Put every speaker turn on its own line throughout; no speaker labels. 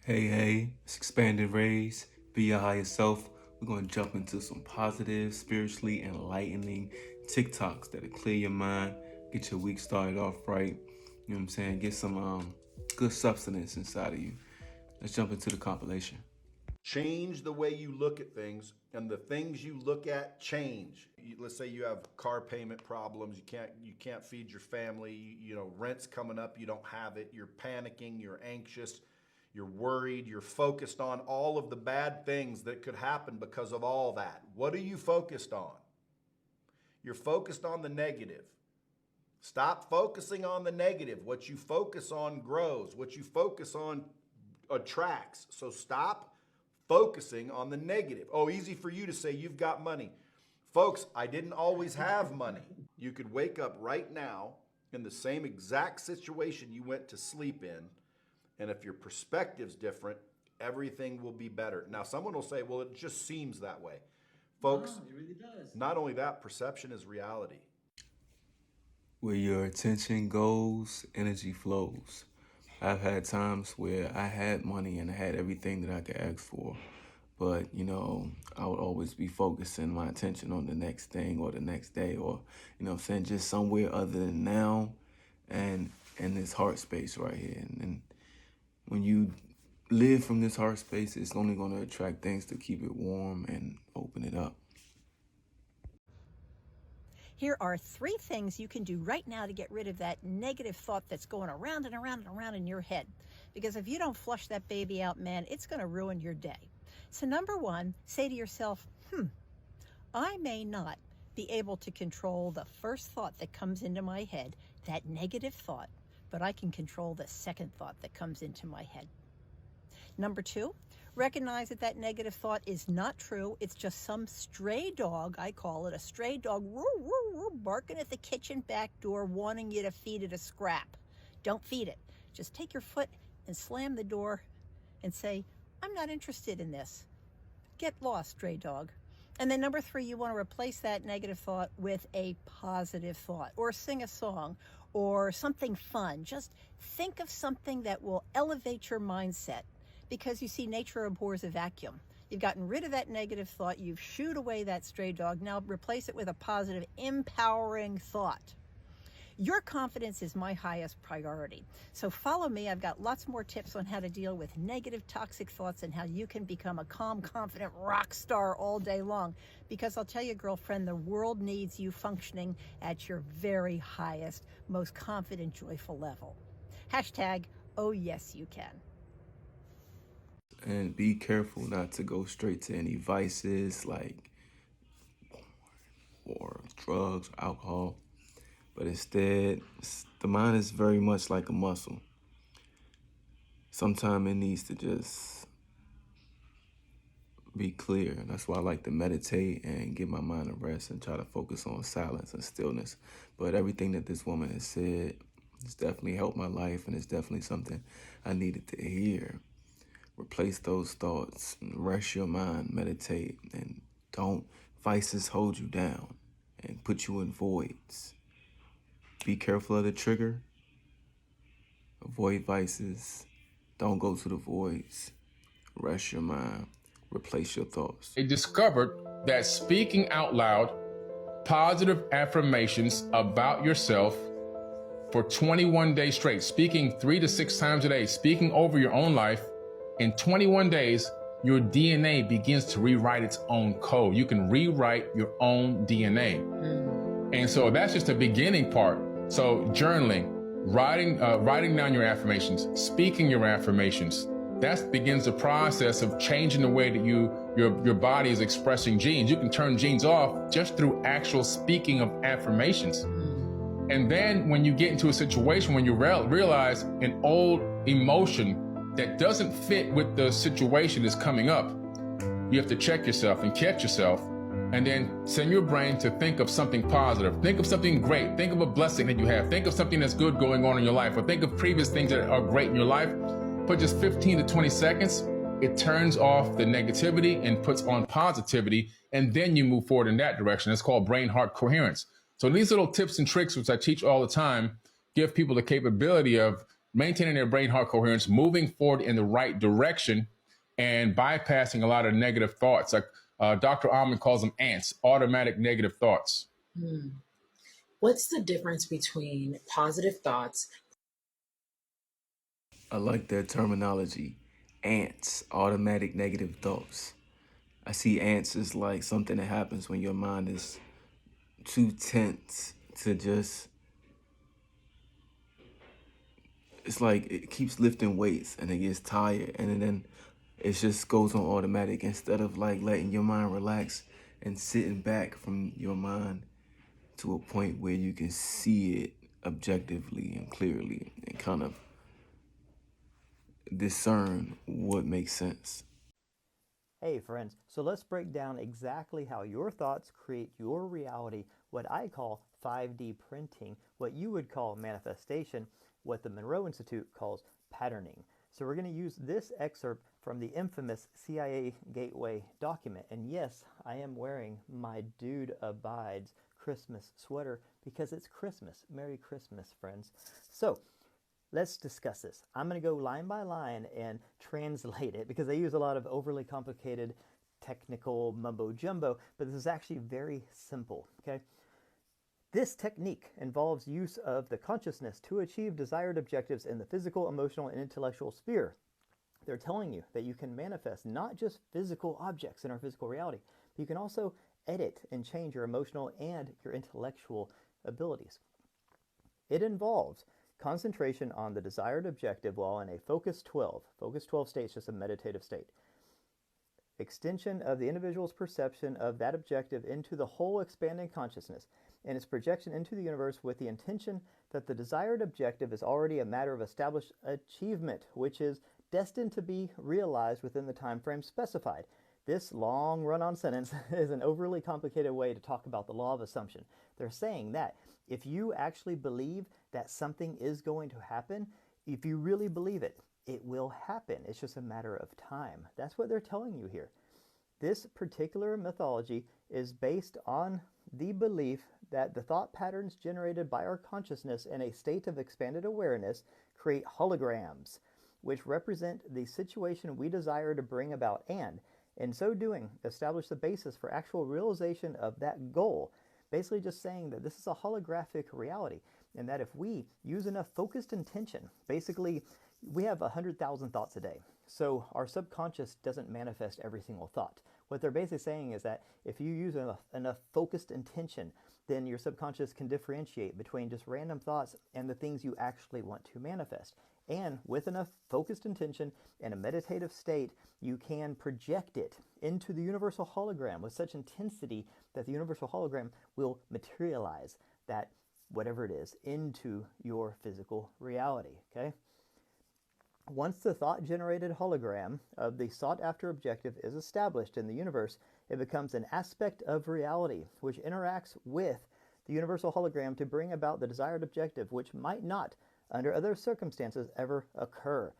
Hey, it's Expanded Rays. Be your higher self. We're going to jump into some positive, spiritually enlightening TikToks that'll clear your mind, get your week started off right. You know what I'm saying? Get some good substance inside of you. Let's jump into the compilation.
Change the way you look at things, and the things you look at change. Let's say you have car payment problems, you can't feed your family, rent's coming up, you don't have it, you're panicking, you're anxious, you're worried, you're focused on all of the bad things that could happen because of all that. What are you focused on? You're focused on the negative. Stop focusing on the negative. What you focus on grows. What you focus on attracts. So stop focusing on the negative. Oh, easy for you to say you've got money. Folks, I didn't always have money. You could wake up right now in the same exact situation you went to sleep in, and if your perspective's different, everything will be better. Now, someone will say, well, it just seems that way. Folks,
No, it really does.
not only that, perception is reality.
Where your attention goes, energy flows. I've had times where I had money and I had everything that I could ask for. But, I would always be focusing my attention on the next thing or the next day or, just somewhere other than now and this heart space right here. And when you live from this heart space, it's only going to attract things to keep it warm and open it up.
Here are 3 things you can do right now to get rid of that negative thought that's going around and around and around in your head. Because if you don't flush that baby out, man, it's going to ruin your day. So number 1, say to yourself, I may not be able to control the first thought that comes into my head, that negative thought, but I can control the second thought that comes into my head. Number 2, recognize that that negative thought is not true. It's just some stray dog, I call it a stray dog, barking at the kitchen back door, wanting you to feed it a scrap. Don't feed it. Just take your foot and slam the door and say, I'm not interested in this. Get lost, stray dog. And then number 3, you want to replace that negative thought with a positive thought, or sing a song, or something fun. Just think of something that will elevate your mindset. Because you see, nature abhors a vacuum. You've gotten rid of that negative thought. You've shooed away that stray dog. Now replace it with a positive, empowering thought. Your confidence is my highest priority. So follow me. I've got lots more tips on how to deal with negative, toxic thoughts and how you can become a calm, confident rock star all day long. Because I'll tell you, girlfriend, the world needs you functioning at your very highest, most confident, joyful level. Hashtag, oh yes, you can.
And be careful not to go straight to any vices like porn or drugs or alcohol. But instead, the mind is very much like a muscle. Sometimes it needs to just be clear. That's why I like to meditate and give my mind a rest and try to focus on silence and stillness. But everything that this woman has said has definitely helped my life, and it's definitely something I needed to hear. Replace those thoughts, rest your mind, meditate, and don't vices hold you down and put you in voids. Be careful of the trigger. Avoid vices. Don't go to the voids. Rest your mind. Replace your thoughts.
They discovered that speaking out loud positive affirmations about yourself for 21 days straight, speaking 3 to 6 times a day, speaking over your own life, in 21 days, your DNA begins to rewrite its own code. You can rewrite your own DNA. And so that's just the beginning part. So journaling, writing down your affirmations, speaking your affirmations, that begins the process of changing the way that your body is expressing genes. You can turn genes off just through actual speaking of affirmations. And then when you get into a situation when you realize an old emotion that doesn't fit with the situation that's coming up, you have to check yourself and catch yourself, and then send your brain to think of something positive. Think of something great. Think of a blessing that you have. Think of something that's good going on in your life, or think of previous things that are great in your life. For just 15 to 20 seconds, it turns off the negativity and puts on positivity, and then you move forward in that direction. It's called brain-heart coherence. So these little tips and tricks, which I teach all the time, give people the capability of maintaining their brain heart coherence, moving forward in the right direction, and bypassing a lot of negative thoughts. Like Dr. Almond calls them ants, automatic negative thoughts.
What's the difference between positive thoughts?
I like that terminology. Ants, automatic negative thoughts. I see ants as like something that happens when your mind is too tense to just, it's like it keeps lifting weights and it gets tired and then it just goes on automatic instead of like letting your mind relax and sitting back from your mind to a point where you can see it objectively and clearly and kind of discern what makes sense.
Hey friends, so let's break down exactly how your thoughts create your reality, what I call 5D printing, what you would call manifestation, what the Monroe Institute calls patterning. So we're going to use this excerpt from the infamous CIA Gateway document. And yes, I am wearing my Dude Abides Christmas sweater because it's Christmas. Merry Christmas, friends. So let's discuss this. I'm going to go line by line and translate it because I use a lot of overly complicated technical mumbo jumbo, but this is actually very simple, okay? This technique involves use of the consciousness to achieve desired objectives in the physical, emotional, and intellectual sphere. They're telling you that you can manifest not just physical objects in our physical reality, but you can also edit and change your emotional and your intellectual abilities. It involves concentration on the desired objective while in a focus 12. Focus 12 state is just a meditative state. Extension of the individual's perception of that objective into the whole expanding consciousness and its projection into the universe with the intention that the desired objective is already a matter of established achievement, which is destined to be realized within the time frame specified. This long run-on sentence is an overly complicated way to talk about the law of assumption. They're saying that if you actually believe that something is going to happen, if you really believe it, it will happen. It's just a matter of time. That's what they're telling you here. This particular mythology is based on the belief that the thought patterns generated by our consciousness in a state of expanded awareness create holograms, which represent the situation we desire to bring about and, in so doing, establish the basis for actual realization of that goal. Basically just saying that this is a holographic reality and that if we use enough focused intention, basically we have 100,000 thoughts a day. So our subconscious doesn't manifest every single thought. What they're basically saying is that if you use enough focused intention, then your subconscious can differentiate between just random thoughts and the things you actually want to manifest. And with enough focused intention and a meditative state, you can project it into the universal hologram with such intensity that the universal hologram will materialize that whatever it is into your physical reality, okay? Once the thought-generated hologram of the sought-after objective is established in the universe, it becomes an aspect of reality which interacts with the universal hologram to bring about the desired objective, which might not, under other circumstances, ever occur.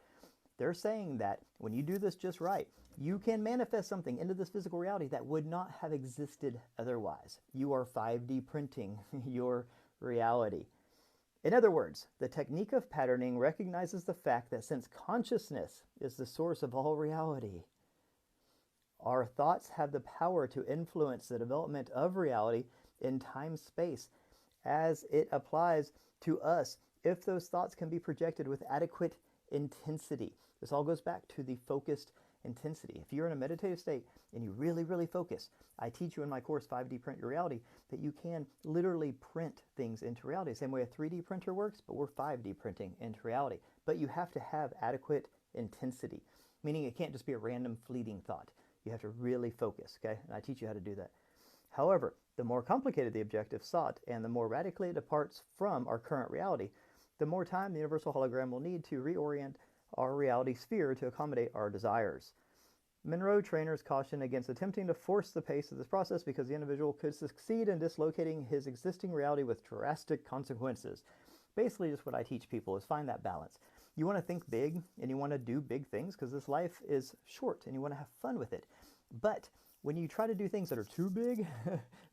They're saying that when you do this just right, you can manifest something into this physical reality that would not have existed otherwise. You are 5D printing your reality. In other words, the technique of patterning recognizes the fact that since consciousness is the source of all reality, our thoughts have the power to influence the development of reality in time-space as it applies to us if those thoughts can be projected with adequate intensity. This all goes back to the focused intensity. If you're in a meditative state and you really, really focus, I teach you in my course 5D Print Your Reality that you can literally print things into reality. Same way a 3D printer works, but we're 5D printing into reality. But you have to have adequate intensity, meaning it can't just be a random fleeting thought. You have to really focus, okay? And I teach you how to do that. However, the more complicated the objective sought and the more radically it departs from our current reality, the more time the universal hologram will need to reorient our reality sphere to accommodate our desires. Monroe trainers caution against attempting to force the pace of this process because the individual could succeed in dislocating his existing reality with drastic consequences. Basically, just what I teach people is find that balance. You want to think big and you want to do big things because this life is short and you want to have fun with it. But when you try to do things that are too big,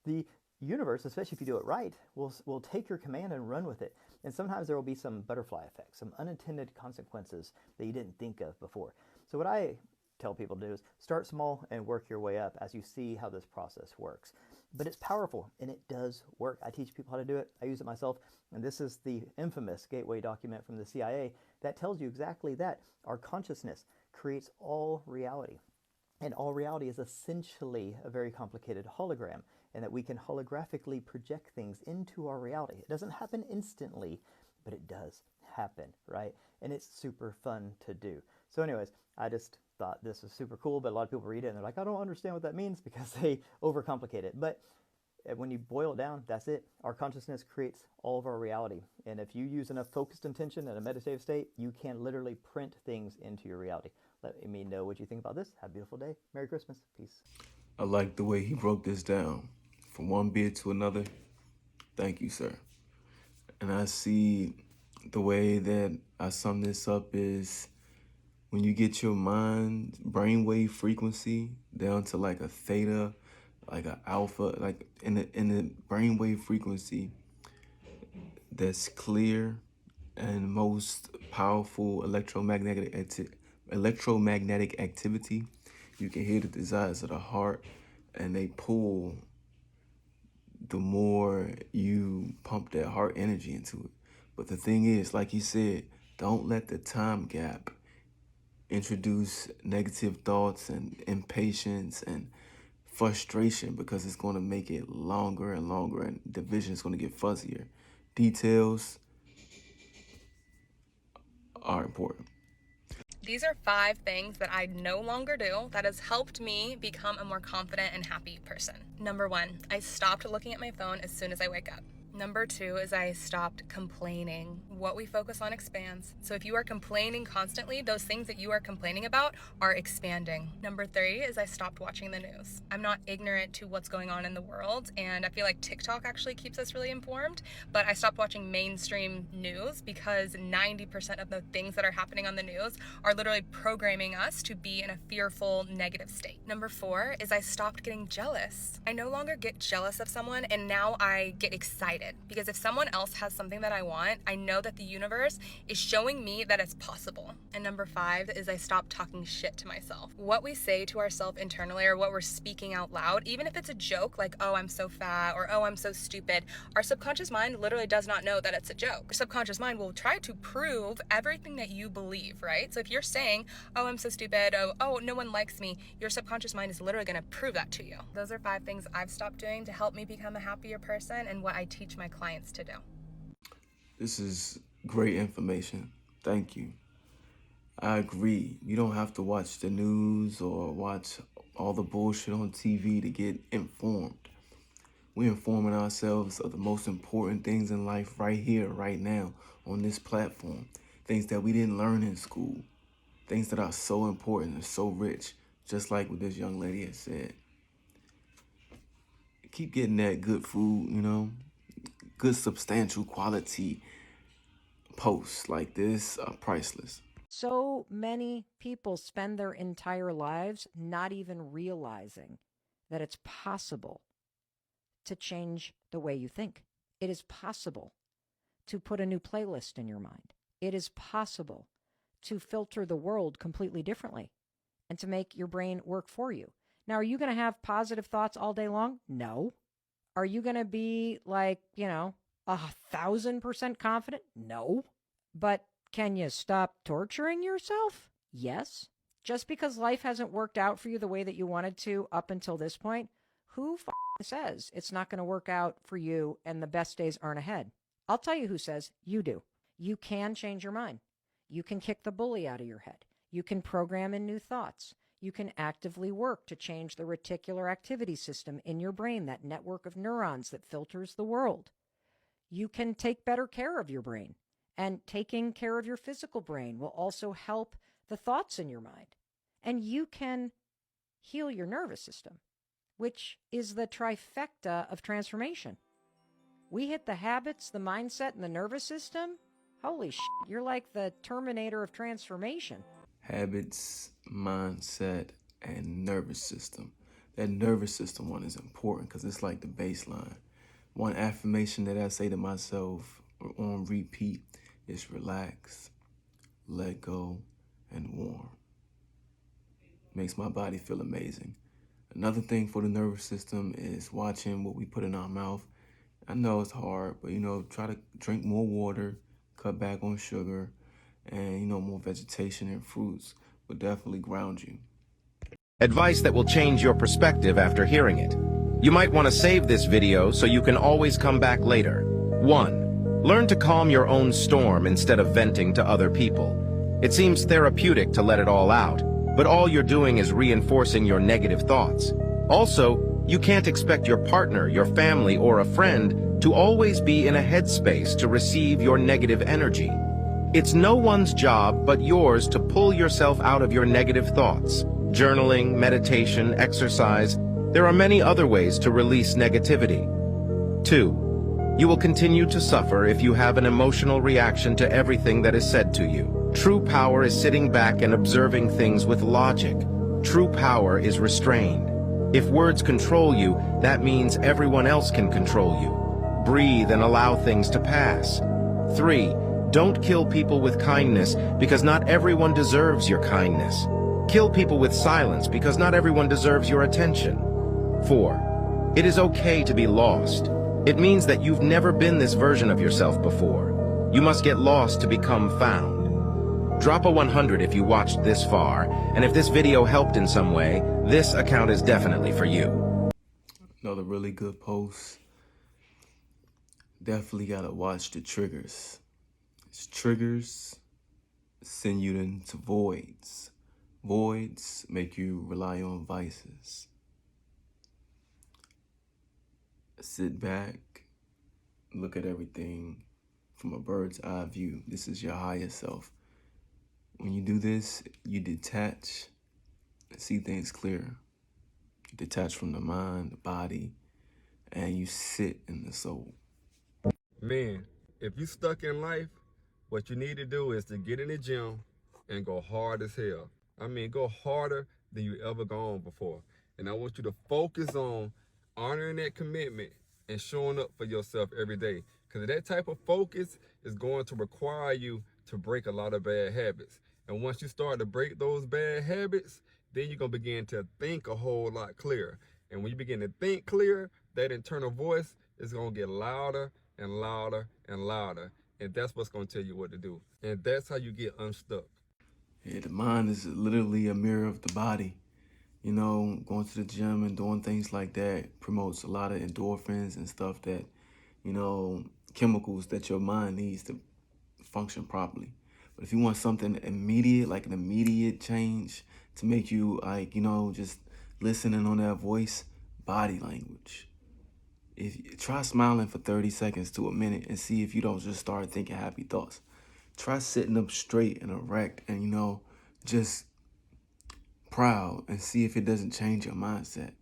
the universe, especially if you do it right, will take your command and run with it. And sometimes there will be some butterfly effects, some unintended consequences that you didn't think of before. So what I tell people to do is start small and work your way up as you see how this process works. But it's powerful and it does work. I teach people how to do it. I use it myself. And this is the infamous gateway document from the CIA that tells you exactly that. Our consciousness creates all reality. And all reality is essentially a very complicated hologram, and that we can holographically project things into our reality. It doesn't happen instantly, but it does happen, right? And it's super fun to do. So anyways, I just thought this was super cool, but a lot of people read it and they're like, I don't understand what that means, because they overcomplicate it. But when you boil it down, that's it. Our consciousness creates all of our reality. And if you use enough focused intention in a meditative state, you can literally print things into your reality. Let me know what you think about this. Have a beautiful day. Merry Christmas. Peace.
I like the way he broke this down from one bit to another. Thank you, sir. And I see the way that I sum this up is when you get your mind brainwave frequency down to like a theta, like an alpha, like in the brainwave frequency that's clear and most powerful electromagnetic activity, you can hear the desires of the heart, and they pull the more you pump that heart energy into it. But the thing is, like he said, don't let the time gap introduce negative thoughts and impatience and frustration, because it's going to make it longer and longer, and the vision is going to get fuzzier. Details are important.
These are 5 things that I no longer do that has helped me become a more confident and happy person. Number 1, I stopped looking at my phone as soon as I wake up. Number 2 is I stopped complaining. What we focus on expands. So if you are complaining constantly, those things that you are complaining about are expanding. Number 3 is I stopped watching the news. I'm not ignorant to what's going on in the world, and I feel like TikTok actually keeps us really informed, but I stopped watching mainstream news because 90% of the things that are happening on the news are literally programming us to be in a fearful, negative state. Number 4 is I stopped getting jealous. I no longer get jealous of someone, and now I get excited. Because if someone else has something that I want, I know that the universe is showing me that it's possible. And number 5 is I stopped talking shit to myself. What we say to ourselves internally, or what we're speaking out loud, even if it's a joke like, oh, I'm so fat, or oh, I'm so stupid, our subconscious mind literally does not know that it's a joke. Your subconscious mind will try to prove everything that you believe, right? So if you're saying, oh, I'm so stupid, oh, no one likes me, your subconscious mind is literally going to prove that to you. Those are 5 things I've stopped doing to help me become a happier person, and what I teach my clients to do.
This is great information. Thank you. I agree. You don't have to watch the news or watch all the bullshit on TV to get informed. We're informing ourselves of the most important things in life right here, right now, on this platform. Things that we didn't learn in school. Things that are so important and so rich, just like what this young lady has said. Keep getting that good food, good substantial quality posts like this are priceless.
So many people spend their entire lives not even realizing that it's possible to change the way you think. It is possible to put a new playlist in your mind. It is possible to filter the world completely differently and to make your brain work for you. Now, are you going to have positive thoughts all day long? No. Are you going to be like, 1,000% confident? No. But can you stop torturing yourself? Yes. Just because life hasn't worked out for you the way that you wanted to up until this point, who says it's not going to work out for you and the best days aren't ahead? I'll tell you who says. You do. You can change your mind. You can kick the bully out of your head. You can program in new thoughts. You can actively work to change the reticular activity system in your brain, that network of neurons that filters the world. You can take better care of your brain. And taking care of your physical brain will also help the thoughts in your mind. And you can heal your nervous system, which is the trifecta of transformation. We hit the habits, the mindset, and the nervous system. Holy shit, you're like the Terminator of transformation.
Habits, mindset, and nervous system. That nervous system one is important because it's like the baseline. One affirmation that I say to myself on repeat is relax, let go, and warm. Makes my body feel amazing. Another thing for the nervous system is watching what we put in our mouth. I know it's hard, but try to drink more water, cut back on sugar, and more vegetation and fruits will definitely ground you.
Advice that will change your perspective after hearing it. You might want to save this video so you can always come back later. 1. Learn to calm your own storm instead of venting to other people. It seems therapeutic to let it all out, but all you're doing is reinforcing your negative thoughts. Also, you can't expect your partner, your family, or a friend to always be in a headspace to receive your negative energy. It's no one's job but yours to pull yourself out of your negative thoughts. Journaling, meditation, exercise, there are many other ways to release negativity. 2. You will continue to suffer if you have an emotional reaction to everything that is said to you. True power is sitting back and observing things with logic. True power is restrained. If words control you, that means everyone else can control you. Breathe and allow things to pass. 3. Don't kill people with kindness because not everyone deserves your kindness. Kill people with silence because not everyone deserves your attention. 4. It is okay to be lost. It means that you've never been this version of yourself before. You must get lost to become found. Drop a 100 if you watched this far, and if this video helped in some way, this account is definitely for you.
Another really good post. Definitely gotta watch the triggers. Triggers send you into voids. Voids make you rely on vices. Sit back, look at everything from a bird's eye view. This is your higher self. When you do this, you detach and see things clearer. You detach from the mind, the body, and you sit in the soul.
Man, if you stuck in life, what you need to do is to get in the gym and go hard as hell. I mean, go harder than you ever gone before. And I want you to focus on honoring that commitment and showing up for yourself every day. Because that type of focus is going to require you to break a lot of bad habits. And once you start to break those bad habits, then you're going to begin to think a whole lot clearer. And when you begin to think clear, that internal voice is going to get louder and louder and louder. And that's what's going to tell you what to do. And that's how you get unstuck.
Yeah, the mind is literally a mirror of the body. Going to the gym and doing things like that promotes a lot of endorphins and stuff that, chemicals that your mind needs to function properly. But if you want something immediate, like an immediate change to make you just listening on that voice, body language. If you try smiling for 30 seconds to a minute and see if you don't just start thinking happy thoughts. Try sitting up straight and erect and just proud and see if it doesn't change your mindset.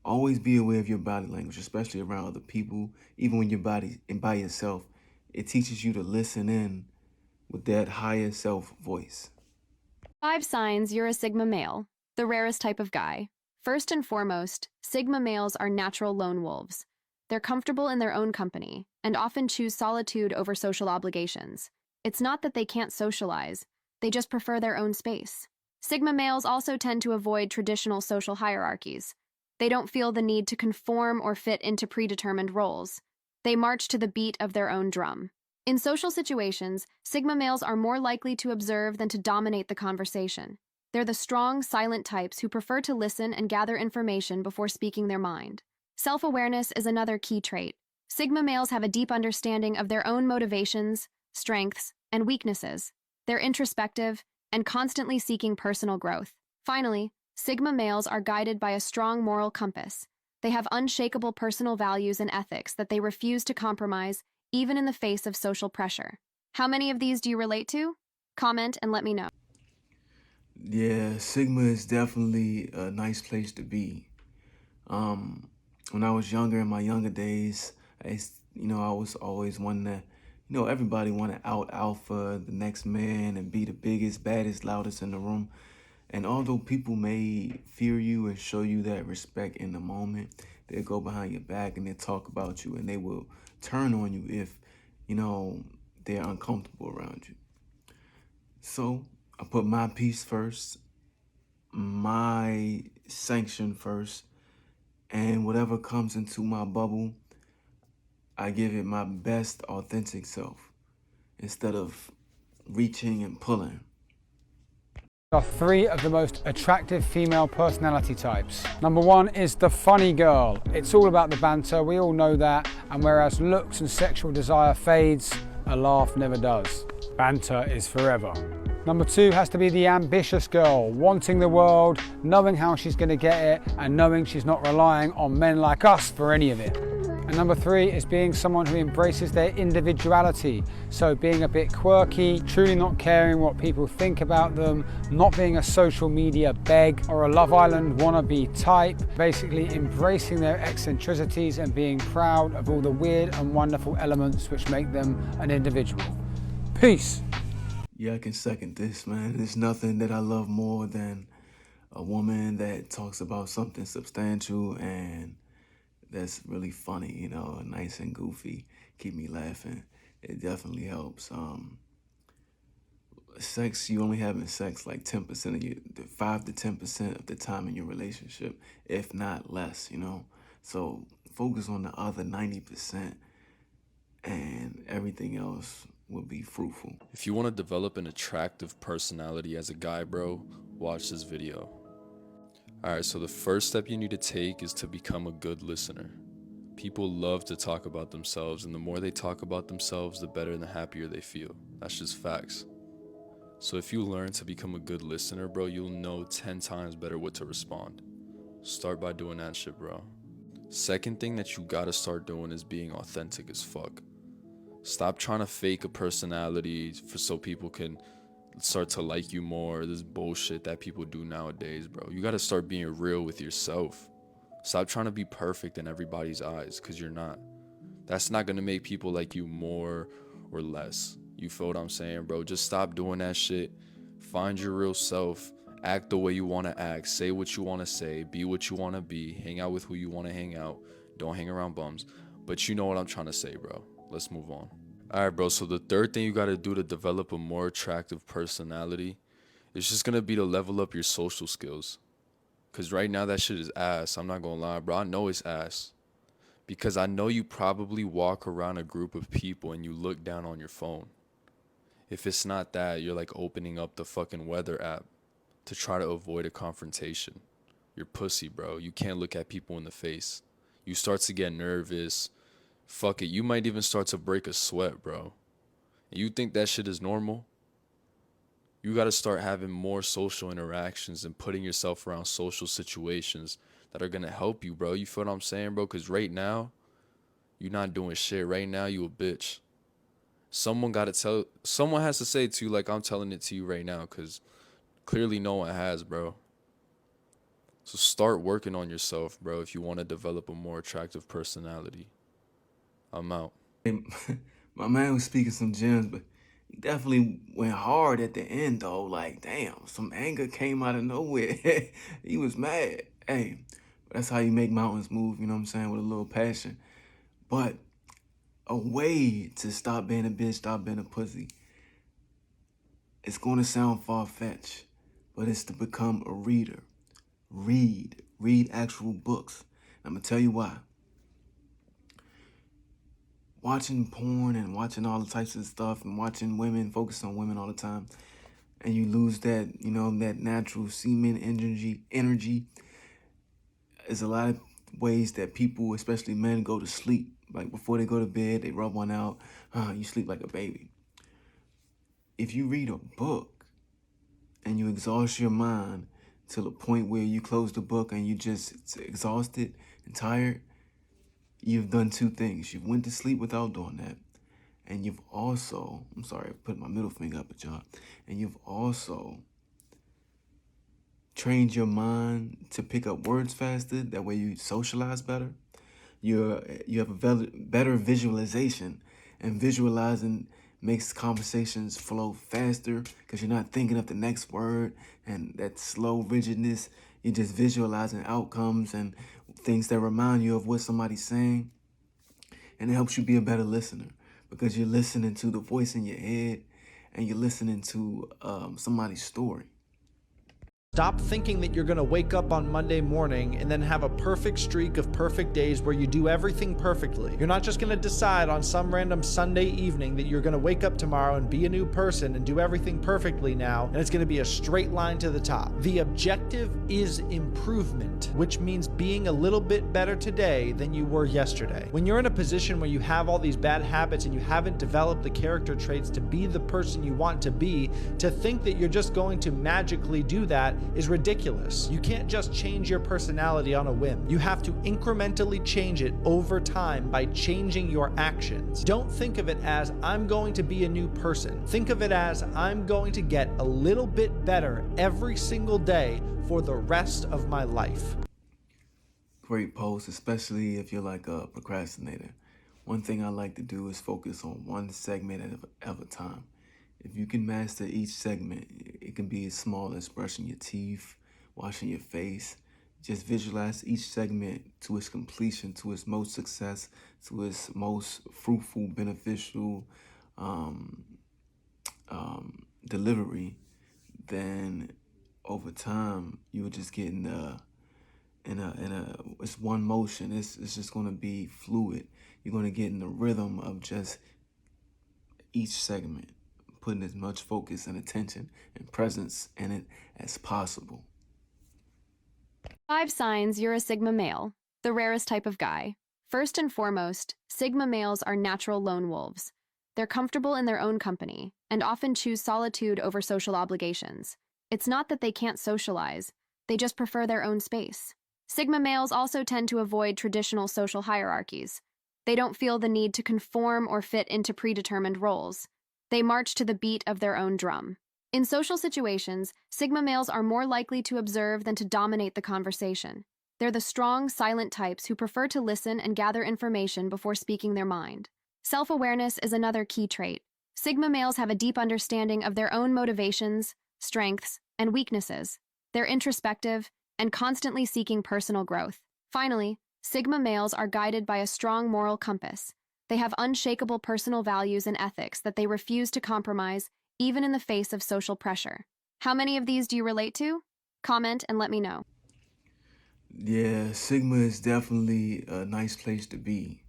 Always be aware of your body language, especially around other people. Even when you're by yourself, it teaches you to listen in with that higher self voice.
5 signs you're a Sigma male, the rarest type of guy. First and foremost, Sigma males are natural lone wolves. They're comfortable in their own company and often choose solitude over social obligations. It's not that they can't socialize, they just prefer their own space. Sigma males also tend to avoid traditional social hierarchies. They don't feel the need to conform or fit into predetermined roles. They march to the beat of their own drum. In social situations, Sigma males are more likely to observe than to dominate the conversation. They're the strong, silent types who prefer to listen and gather information before speaking their mind. Self-awareness is another key trait. Sigma males have a deep understanding of their own motivations, strengths, and weaknesses. They're introspective and constantly seeking personal growth. Finally, Sigma males are guided by a strong moral compass. They have unshakable personal values and ethics that they refuse to compromise, even in the face of social pressure. How many of these do you relate to? Comment and let me know.
Yeah, Sigma is definitely a nice place to be. When I was younger, in my younger days, I was always one that, everybody wanted out alpha, the next man, and be the biggest, baddest, loudest in the room. And although people may fear you and show you that respect in the moment, they'll go behind your back and they'll talk about you and they will turn on you if, they're uncomfortable around you. So I put my peace first, my sanction first, and whatever comes into my bubble, I give it my best authentic self instead of reaching and pulling.
Are three of the most attractive female personality types. Number one is the funny girl. It's all about the banter, we all know that, and whereas looks and sexual desire fades, a laugh never does. Banter is forever. Number two has to be the ambitious girl, wanting the world, knowing how she's going to get it, and knowing she's not relying on men like us for any of it. And number three is being someone who embraces their individuality. So being a bit quirky, truly not caring what people think about them, not being a social media beg or a Love Island wannabe type, basically embracing their eccentricities and being proud of all the weird and wonderful elements which make them an individual. Peace.
Yeah, I can second this, man. There's nothing that I love more than a woman that talks about something substantial and that's really funny, nice and goofy, keep me laughing. It definitely helps. Sex, you only having sex like 10% of 5 to 10% of the time in your relationship, if not less, So focus on the other 90% and everything else will be fruitful.
If you want to develop an attractive personality as a guy, bro, watch this video. Alright, so the first step you need to take is to become a good listener. People love to talk about themselves, and the more they talk about themselves, the better and the happier they feel. That's just facts. So if you learn to become a good listener, bro, you'll know 10 times better what to respond. Start by doing that shit, bro. Second thing that you gotta start doing is being authentic as fuck. Stop trying to fake a personality so people can start to like you more. This bullshit that people do nowadays, bro. You gotta start being real with yourself. Stop trying to be perfect in everybody's eyes, because you're not. That's not gonna make people like you more or less. You feel what I'm saying, bro? Just stop doing that shit. Find your real self. Act the way you want to act. Say what you want to say. Be what you want to be. Hang out with who you want to hang out. Don't hang around bums. But you know what I'm trying to say, bro. Let's move on. Alright, bro. So the third thing you got to do to develop a more attractive personality is just going to be to level up your social skills. Because right now that shit is ass. I'm not going to lie, bro. I know it's ass. Because I know you probably walk around a group of people and you look down on your phone. If it's not that, you're like opening up the fucking weather app to try to avoid a confrontation. You're pussy, bro. You can't look at people in the face. You start to get nervous. Fuck it. You might even start to break a sweat, bro. And you think that shit is normal? You got to start having more social interactions and putting yourself around social situations that are going to help you, bro. You feel what I'm saying, bro? Because right now, you're not doing shit. Right now, you a bitch. Someone has to say it to you like I'm telling it to you right now, because clearly no one has, bro. So start working on yourself, bro, if you want to develop a more attractive personality. I'm out.
My man was speaking some gems, but he definitely went hard at the end, though. Like, damn, some anger came out of nowhere. He was mad. Hey, that's how you make mountains move, you know what I'm saying, with a little passion. But a way to stop being a bitch, stop being a pussy, it's going to sound far-fetched, but it's to become a reader. Read actual books. I'm going to tell you why. Watching porn and watching all the types of stuff and watching women, focus on women all the time, and you lose that, that natural semen energy. There's a lot of ways that people, especially men, go to sleep. Like before they go to bed, they rub one out. You sleep like a baby. If you read a book and you exhaust your mind to the point where you close the book and you just exhausted and tired, you've done two things. You've went to sleep without doing that. And you've also, I'm sorry, I put my middle finger up at y'all. And you've also trained your mind to pick up words faster. That way you socialize better. You have a better visualization. And visualizing makes conversations flow faster because you're not thinking of the next word, and that slow rigidness, you're just visualizing outcomes and things that remind you of what somebody's saying. And it helps you be a better listener because you're listening to the voice in your head and you're listening to somebody's story.
Stop thinking that you're going to wake up on Monday morning and then have a perfect streak of perfect days where you do everything perfectly. You're not just going to decide on some random Sunday evening that you're going to wake up tomorrow and be a new person and do everything perfectly now, and it's going to be a straight line to the top. The objective is improvement, which means being a little bit better today than you were yesterday. When you're in a position where you have all these bad habits and you haven't developed the character traits to be the person you want to be, to think that you're just going to magically do that is ridiculous. You can't just change your personality on a whim. You have to incrementally change it over time by changing your actions. Don't think of it as, I'm going to be a new person. Think of it as, I'm going to get a little bit better every single day for the rest of my life.
Great post, especially if you're like a procrastinator. One thing I like to do is focus on one segment at a time. If you can master each segment, it can be as small as brushing your teeth, washing your face. Just visualize each segment to its completion, to its most success, to its most fruitful, beneficial delivery. Then over time, you will just get it's one motion. It's just going to be fluid. You're going to get in the rhythm of just each segment, putting as much focus and attention and presence in it as possible.
5 signs you're a Sigma male, the rarest type of guy. First and foremost, Sigma males are natural lone wolves. They're comfortable in their own company and often choose solitude over social obligations. It's not that they can't socialize, they just prefer their own space. Sigma males also tend to avoid traditional social hierarchies. They don't feel the need to conform or fit into predetermined roles. They march to the beat of their own drum. In social situations, Sigma males are more likely to observe than to dominate the conversation. They're the strong, silent types who prefer to listen and gather information before speaking their mind. Self-awareness is another key trait. Sigma males have a deep understanding of their own motivations, strengths, and weaknesses. They're introspective and constantly seeking personal growth. Finally, Sigma males are guided by a strong moral compass. They have unshakable personal values and ethics that they refuse to compromise, even in the face of social pressure. How many of these do you relate to? Comment and let me know.
Yeah, Sigma is definitely a nice place to be.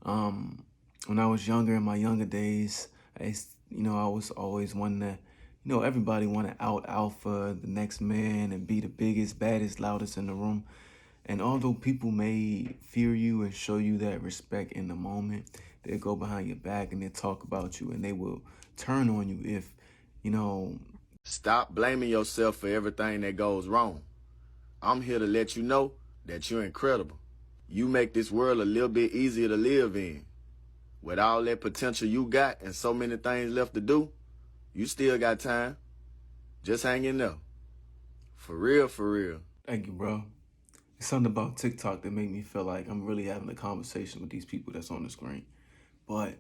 When I was younger, in my younger days, I was always one that, everybody wanted out alpha, the next man, and be the biggest, baddest, loudest in the room. And although people may fear you and show you that respect in the moment, they'll go behind your back and they'll talk about you and they will turn on you if,
Stop blaming yourself for everything that goes wrong. I'm here to let you know that you're incredible. You make this world a little bit easier to live in. With all that potential you got and so many things left to do, you still got time. Just hang in there. For real, for real.
Thank you, bro. It's something about TikTok that made me feel like I'm really having a conversation with these people that's on the screen. But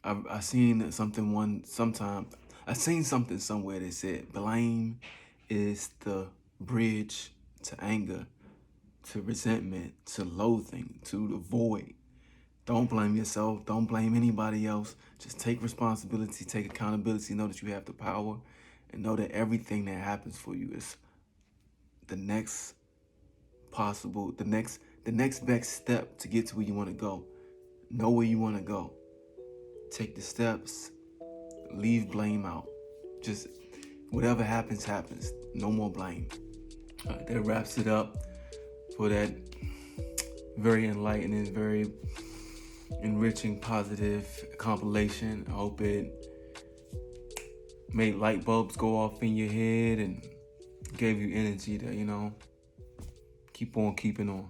I seen something somewhere that said blame is the bridge to anger, to resentment, to loathing, to the void. Don't blame yourself. Don't blame anybody else. Just take responsibility, take accountability, know that you have the power, and know that everything that happens for you is the next best step to get to where you want to go. Know where you want to go. Take the steps. Leave blame out. Just whatever happens, happens. No more blame. All right, that wraps it up for that very enlightening, very enriching, positive compilation. I hope it made light bulbs go off in your head and gave you energy to, keep on keeping on.